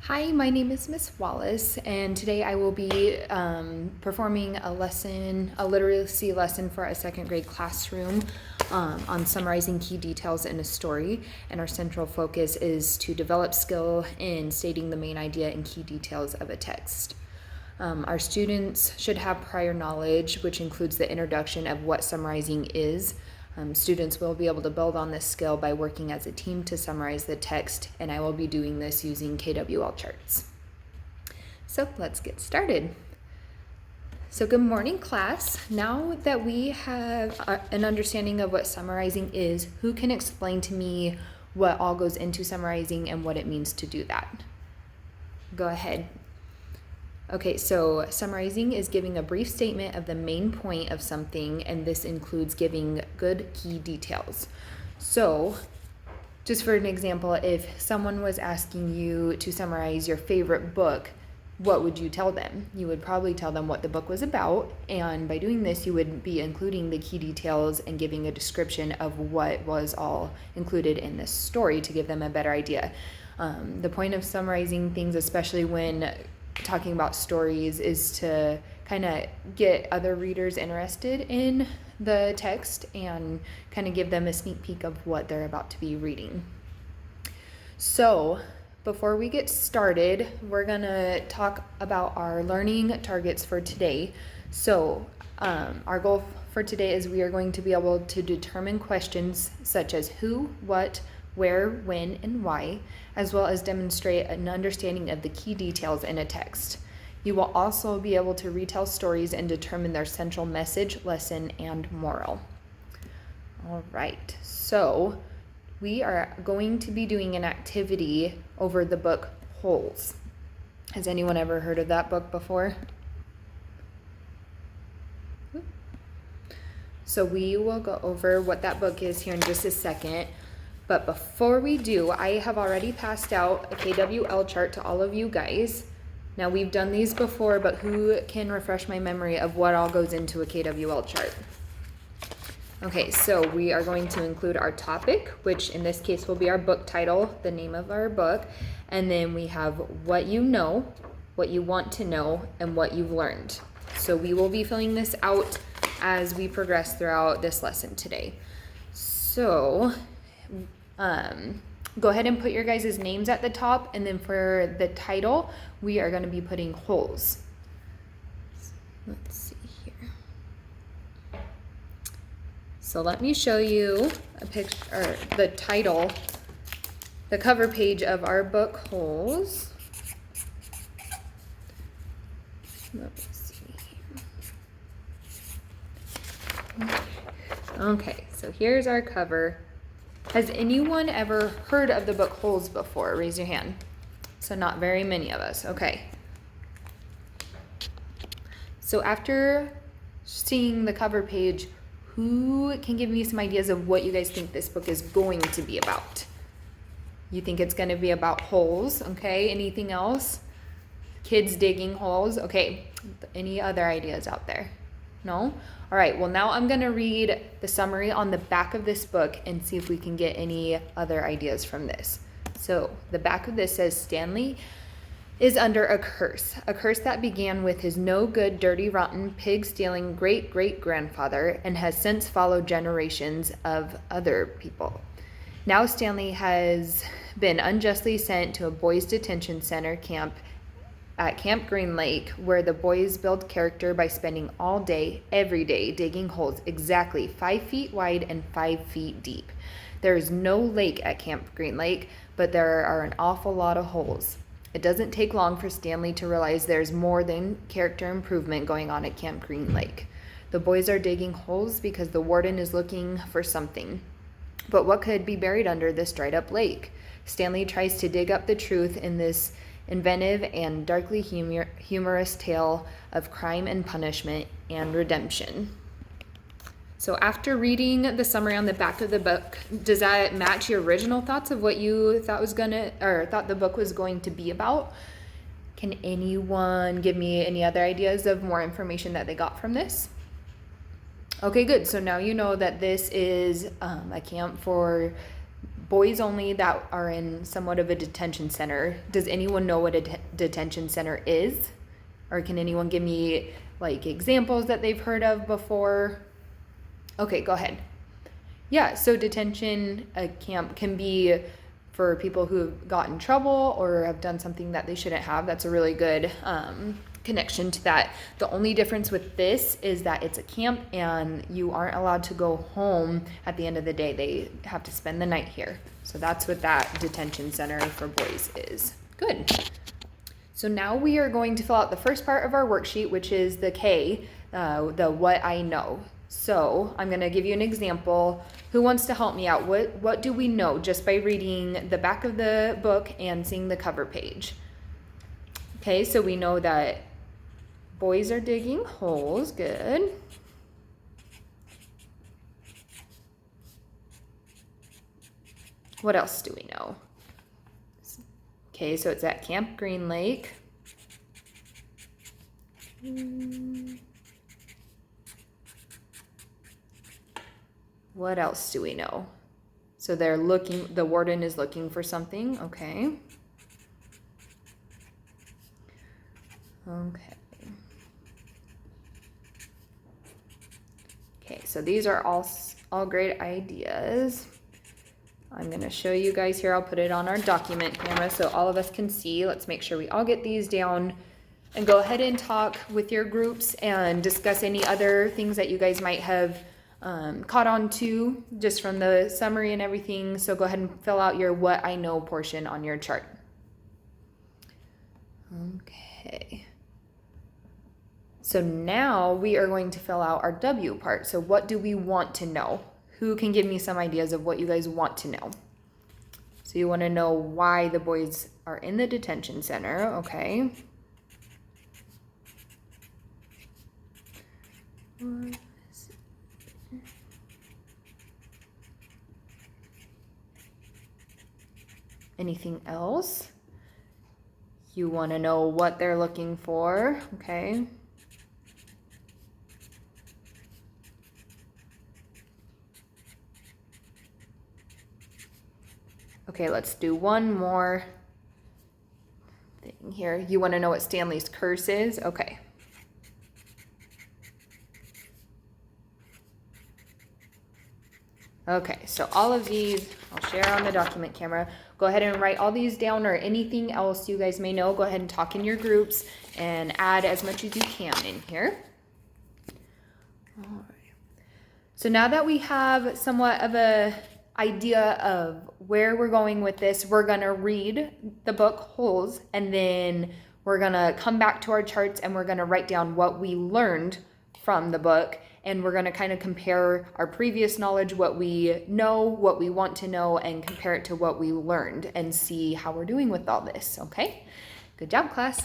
Hi, my name is Miss Wallace, and today I will be performing a literacy lesson for a second grade classroom on summarizing key details in a story. And our central focus is to develop skill in stating the main idea and key details of a text. Our students should have prior knowledge, which includes the introduction of what summarizing is. Students will be able to build on this skill by working as a team to summarize the text, and I will be doing this using KWL charts. So let's get started. So good morning, class. Now that we have an understanding of what summarizing is, who can explain to me what all goes into summarizing and what it means to do that? Go ahead. Okay, so summarizing is giving a brief statement of the main point of something, and this includes giving good key details. So, just for an example, if someone was asking you to summarize your favorite book, what would you tell them? You would probably tell them what the book was about, and by doing this, you would be including the key details and giving a description of what was all included in this story to give them a better idea. The point of summarizing things, especially when talking about stories, is to kind of get other readers interested in the text and kind of give them a sneak peek of what they're about to be reading. So before we get started, we're gonna talk about our learning targets for today. So our goal for today is we are going to be able to determine questions such as who, what, where, when, and why, as well as demonstrate an understanding of the key details in a text. You will also be able to retell stories and determine their central message, lesson, and moral. All right, so we are going to be doing an activity over the book Holes. Has anyone ever heard of that book before? So we will go over what that book is here in just a second. But before we do, I have already passed out a KWL chart to all of you guys. Now we've done these before, but who can refresh my memory of what all goes into a KWL chart? Okay, so we are going to include our topic, which in this case will be our book title, the name of our book, and then we have what you know, what you want to know, and what you've learned. So we will be filling this out as we progress throughout this lesson today. So go ahead and put your guys' names at the top, and then for the title, we are going to be putting holes. Let's see here. So let me show you a picture, or the title, the cover page of our book Holes. Let's see here. Okay, so here's our cover. Has anyone ever heard of the book Holes before? Raise your hand. So not very many of us. Okay. So after seeing the cover page, who can give me some ideas of what you guys think this book is going to be about? You think it's going to be about holes, okay? Anything else? Kids digging holes. Okay. Any other ideas out there? No? All right, well now I'm going to read the summary on the back of this book and see if we can get any other ideas from this. So the back of this says Stanley is under a curse that began with his no good, dirty, rotten, pig-stealing great-great-grandfather and has since followed generations of other people. Now Stanley has been unjustly sent to a boys' detention center camp at Camp Green Lake, where the boys build character by spending all day, every day, digging holes exactly 5 feet wide and 5 feet deep. There is no lake at Camp Green Lake, but there are an awful lot of holes. It doesn't take long for Stanley to realize there's more than character improvement going on at Camp Green Lake. The boys are digging holes because the warden is looking for something. But what could be buried under this dried up lake? Stanley tries to dig up the truth in this inventive and darkly humorous tale of crime and punishment and redemption. So after reading the summary on the back of the book, does that match your original thoughts of what you thought thought the book was going to be about? Can anyone give me any other ideas of more information that they got from this? Okay, good. So now you know that this is a camp for boys only that are in somewhat of a detention center. Does anyone know what a detention center is? Or can anyone give me like examples that they've heard of before? Okay, go ahead. Yeah, so detention camp can be for people who have gotten in trouble or have done something that they shouldn't have. That's a really good connection to that. The only difference with this is that it's a camp and you aren't allowed to go home at the end of the day. They have to spend the night here. So that's what that detention center for boys is. Good. So now we are going to fill out the first part of our worksheet, which is the K, the what I know. So I'm going to give you an example. Who wants to help me out? What do we know just by reading the back of the book and seeing the cover page? Okay, so we know that boys are digging holes. Good. What else do we know? Okay, so it's at Camp Green Lake. What else do we know? So they're looking, the warden is looking for something. Okay. Okay. Okay, so these are all great ideas. I'm going to show you guys here. I'll put it on our document camera so all of us can see. Let's make sure we all get these down and go ahead and talk with your groups and discuss any other things that you guys might have caught on to just from the summary and everything. So go ahead and fill out your what I know portion on your chart. Okay. So now we are going to fill out our W part. So what do we want to know? Who can give me some ideas of what you guys want to know? So you want to know why the boys are in the detention center. Okay. Anything else? You want to know what they're looking for. Okay. Okay, let's do one more thing here. You want to know what Stanley's curse is? Okay. Okay, so all of these, I'll share on the document camera. Go ahead and write all these down, or anything else you guys may know. Go ahead and talk in your groups and add as much as you can in here. All right. So now that we have somewhat of a idea of where we're going with this, we're gonna read the book Holes, and then we're gonna come back to our charts and we're gonna write down what we learned from the book, and we're gonna kind of compare our previous knowledge, what we know, what we want to know, and compare it to what we learned and see how we're doing with all this. Okay, good job, class.